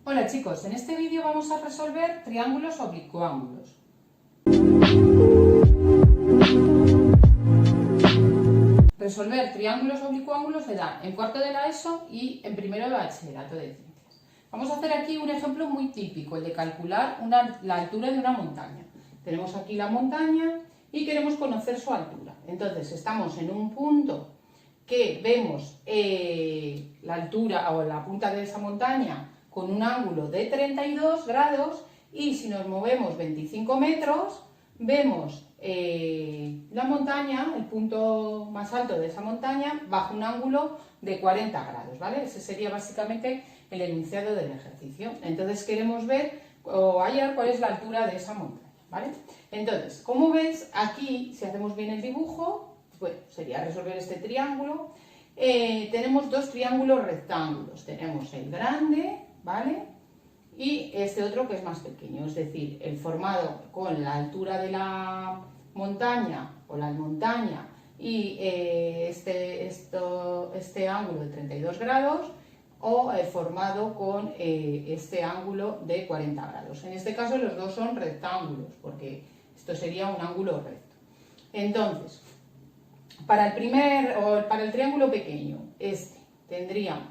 Hola chicos, en este vídeo vamos a resolver triángulos oblicuángulos. Resolver triángulos oblicuángulos se da en cuarto de la ESO y en primero de bachillerato de ciencias. Vamos a hacer aquí un ejemplo muy típico, el de calcular la altura de una montaña. Tenemos aquí la montaña y queremos conocer su altura. Entonces estamos en un punto que vemos la altura o la punta de esa montaña con un ángulo de 32 grados y si nos movemos 25 metros vemos la montaña, el punto más alto de esa montaña bajo un ángulo de 40 grados, ¿vale? Ese sería básicamente el enunciado del ejercicio. Entonces queremos ver o hallar cuál es la altura de esa montaña, ¿vale? Entonces, como ves, aquí, si hacemos bien el dibujo, bueno, sería resolver este triángulo. Tenemos dos triángulos rectángulos, tenemos el grande, ¿vale? Y este otro que es más pequeño, es decir, el formado con la altura de la montaña o la montaña y este ángulo de 32 grados o formado con este ángulo de 40 grados. En este caso los dos son rectángulos porque esto sería un ángulo recto. Entonces, para el triángulo pequeño, tendríamos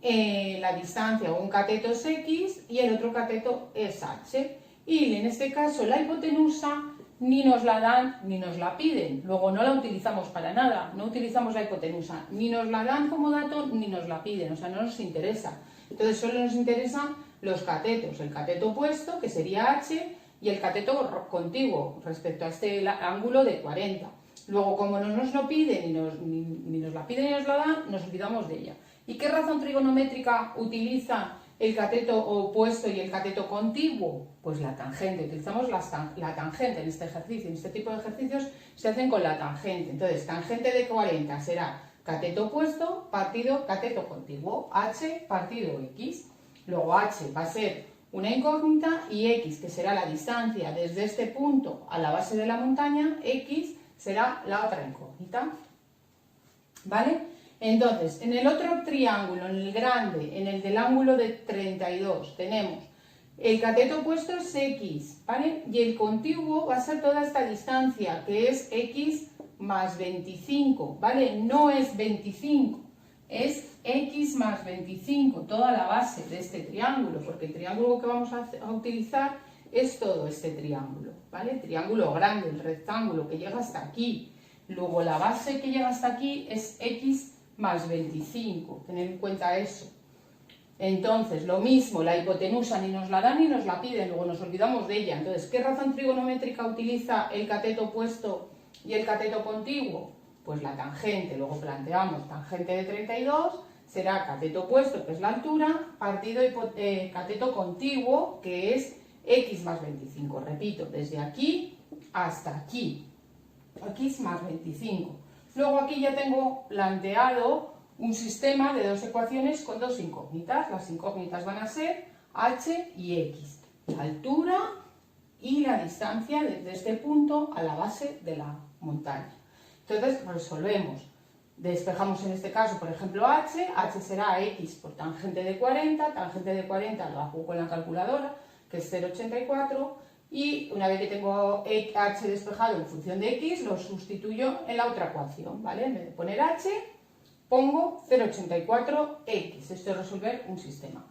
la distancia o un cateto es X y el otro cateto es H. Y en este caso la hipotenusa ni nos la dan ni nos la piden. Luego no la utilizamos para nada, no utilizamos la hipotenusa. Ni nos la dan como dato ni nos la piden, o sea, no nos interesa. Entonces solo nos interesan los catetos, el cateto opuesto, que sería H, y el cateto contiguo respecto a este ángulo de 40. Luego, como no nos lo piden, ni nos la piden ni nos la dan, nos olvidamos de ella. ¿Y qué razón trigonométrica utiliza el cateto opuesto y el cateto contiguo? Pues la tangente. Utilizamos la tangente en este ejercicio. En este tipo de ejercicios se hacen con la tangente. Entonces, tangente de 40 será cateto opuesto partido cateto contiguo. H partido X. Luego H va a ser una incógnita y X, que será la distancia desde este punto a la base de la montaña, X será la otra incógnita. ¿Vale? Entonces, en el otro triángulo, en el grande, en el del ángulo de 32, tenemos el cateto opuesto es X, ¿vale? Y el contiguo va a ser toda esta distancia, que es X más 25, ¿vale? No es 25, es X más 25, toda la base de este triángulo, porque el triángulo que vamos a utilizar es todo este triángulo, ¿vale? El triángulo grande, el rectángulo que llega hasta aquí. Luego la base que llega hasta aquí es X más 25, tened en cuenta eso. Entonces, lo mismo, la hipotenusa ni nos la dan ni nos la piden, luego nos olvidamos de ella. Entonces, ¿qué razón trigonométrica utiliza el cateto opuesto y el cateto contiguo? Pues la tangente, luego planteamos tangente de 32, será cateto opuesto, que es la altura, partido cateto contiguo, que es X más 25. Repito, desde aquí hasta aquí, X más 25. Luego aquí ya tengo planteado un sistema de dos ecuaciones con dos incógnitas. Las incógnitas van a ser H y X, la altura y la distancia desde este punto a la base de la montaña. Entonces resolvemos. Despejamos en este caso, por ejemplo, H será X por tangente de 40 lo hago con la calculadora, que es 0,84, y una vez que tengo H despejado en función de X, lo sustituyo en la otra ecuación, ¿vale? En vez de poner H, pongo 0,84X, esto es resolver un sistema.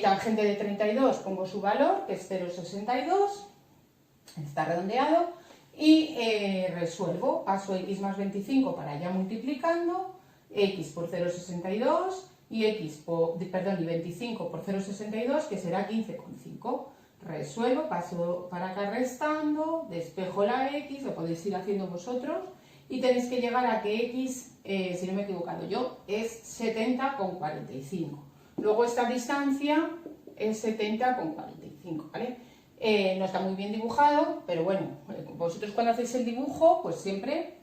Tangente de 32, pongo su valor, que es 0,62, está redondeado, y resuelvo, paso X más 25 para allá multiplicando, X por 0,62 y 25 por 0,62, que será 15,5. Resuelvo, paso para acá restando, despejo la X, lo podéis ir haciendo vosotros, y tenéis que llegar a que X, si no me he equivocado yo, es 70,45. Luego esta distancia es 70,45, ¿vale? No está muy bien dibujado, pero bueno, vosotros cuando hacéis el dibujo, pues siempre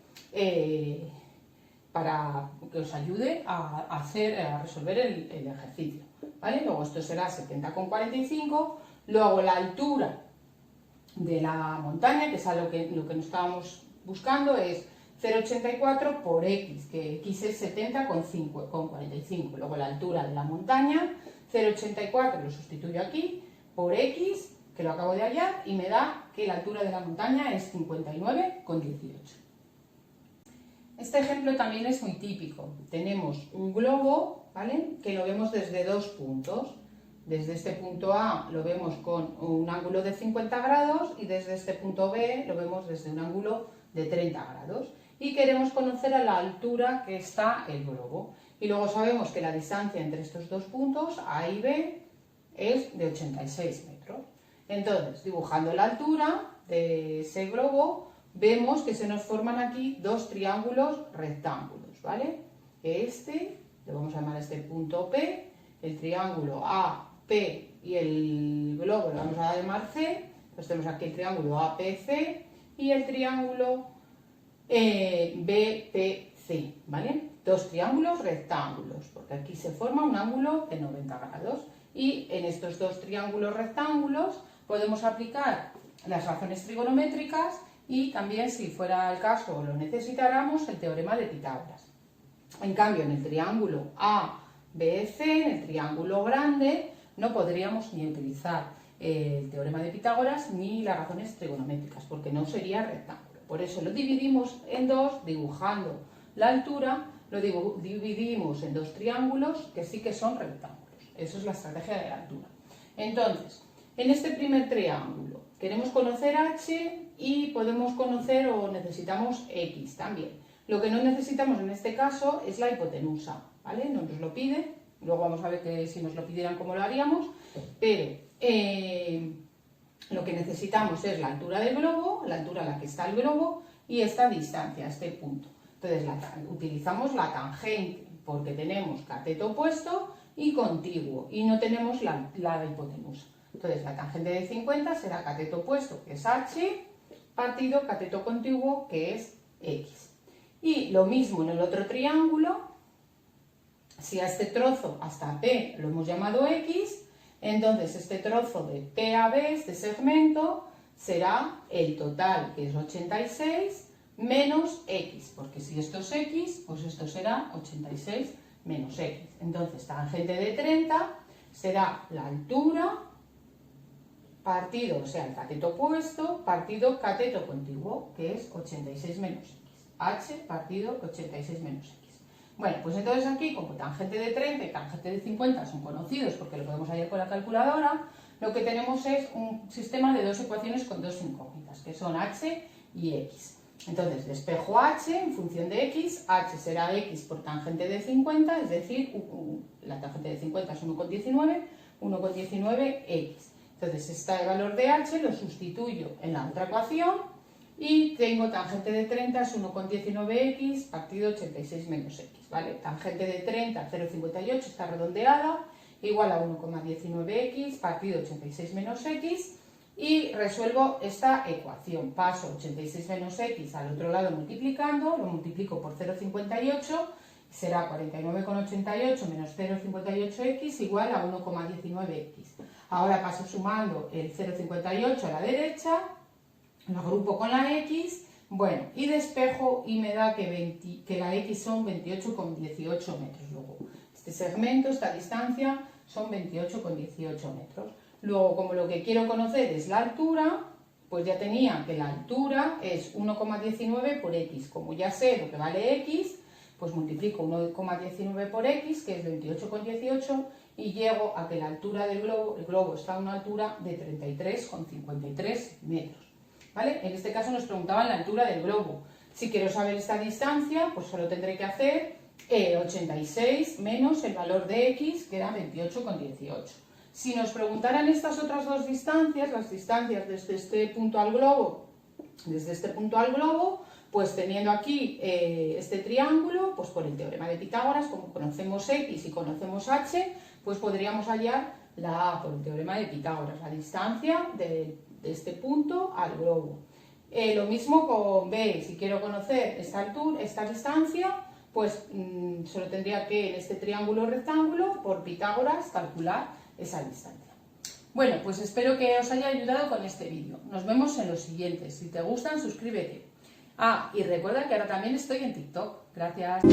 para que os ayude a resolver el ejercicio, ¿vale? Luego esto será 70,45, luego la altura de la montaña, que es a lo que nos estábamos buscando, es 0,84 por X, que X es 70,45. Luego la altura de la montaña, 0,84 lo sustituyo aquí por X, que lo acabo de hallar, y me da que la altura de la montaña es 59,18. Este ejemplo también es muy típico. Tenemos un globo, ¿vale?, que lo vemos desde dos puntos. Desde este punto A lo vemos con un ángulo de 50 grados y desde este punto B lo vemos desde un ángulo de 30 grados. Y queremos conocer a la altura que está el globo. Y luego sabemos que la distancia entre estos dos puntos, A y B, es de 86 metros. Entonces, dibujando la altura de ese globo, vemos que se nos forman aquí dos triángulos rectángulos, ¿vale? Este, le vamos a llamar a este punto P, el triángulo AP y el globo lo vamos a llamar C, pues tenemos aquí el triángulo APC y el triángulo BPC, ¿vale? Dos triángulos rectángulos, porque aquí se forma un ángulo de 90 grados. Y en estos dos triángulos rectángulos podemos aplicar las razones trigonométricas y también, si fuera el caso o lo necesitáramos, el teorema de Pitágoras. En cambio, en el triángulo ABC, en el triángulo grande, no podríamos ni utilizar el teorema de Pitágoras ni las razones trigonométricas, porque no sería rectángulo. Por eso lo dividimos en dos, dibujando la altura, lo dividimos en dos triángulos que sí que son rectángulos. Eso es la estrategia de la altura. Entonces, en este primer triángulo queremos conocer H y podemos conocer o necesitamos X también. Lo que no necesitamos en este caso es la hipotenusa, ¿vale? No nos lo pide, luego vamos a ver que si nos lo pidieran cómo lo haríamos, pero lo que necesitamos es la altura del globo, la altura a la que está el globo y esta distancia, este punto. Entonces utilizamos la tangente porque tenemos cateto opuesto y contiguo y no tenemos la hipotenusa. Entonces la tangente de 50 será cateto opuesto, que es H, partido cateto contiguo, que es X. Y lo mismo en el otro triángulo, si a este trozo hasta P lo hemos llamado X, entonces este trozo de P a B, este segmento, será el total, que es 86, menos X, porque si esto es X, pues esto será 86 menos X. Entonces, tangente de 30 será la altura partido, o sea, el cateto opuesto, partido cateto contiguo, que es 86 menos X. H partido 86 menos X. Bueno, pues entonces aquí, como tangente de 30 y tangente de 50 son conocidos porque lo podemos hallar con la calculadora, lo que tenemos es un sistema de dos ecuaciones con dos incógnitas, que son H y X. Entonces, despejo H en función de X, H será X por tangente de 50, es decir, la tangente de 50 es 1,19X. Entonces, este valor de H lo sustituyo en la otra ecuación y tengo tangente de 30 es 1,19X partido 86 menos X, ¿vale? Tangente de 30, 0,58, está redondeada, igual a 1,19X partido 86 menos X. Y resuelvo esta ecuación. Paso 86 menos X al otro lado multiplicando, lo multiplico por 0,58, será 49,88 menos 0,58X igual a 1,19X. Ahora paso sumando el 0,58 a la derecha, lo agrupo con la X, bueno, y despejo y me da que la X son 28,18 metros. Luego, este segmento, esta distancia, son 28,18 metros. Luego, como lo que quiero conocer es la altura, pues ya tenía que la altura es 1,19 por X. Como ya sé lo que vale X, pues multiplico 1,19 por X, que es 28,18, y llego a que la altura del globo, el globo está a una altura de 33,53 metros. ¿Vale? En este caso nos preguntaban la altura del globo. Si quiero saber esta distancia, pues solo tendré que hacer 86 menos el valor de X, que era 28,18. Si nos preguntaran estas otras dos distancias, las distancias desde este punto al globo, pues teniendo aquí este triángulo, pues por el teorema de Pitágoras, como conocemos X y conocemos H, pues podríamos hallar la A por el teorema de Pitágoras, la distancia de este punto al globo. Lo mismo con B, si quiero conocer esta altura, esta distancia, pues solo tendría que en este triángulo rectángulo, por Pitágoras, calcular esa distancia. Bueno, pues espero que os haya ayudado con este vídeo. Nos vemos en los siguientes. Si te gustan, suscríbete. Ah, y recuerda que ahora también estoy en TikTok. Gracias.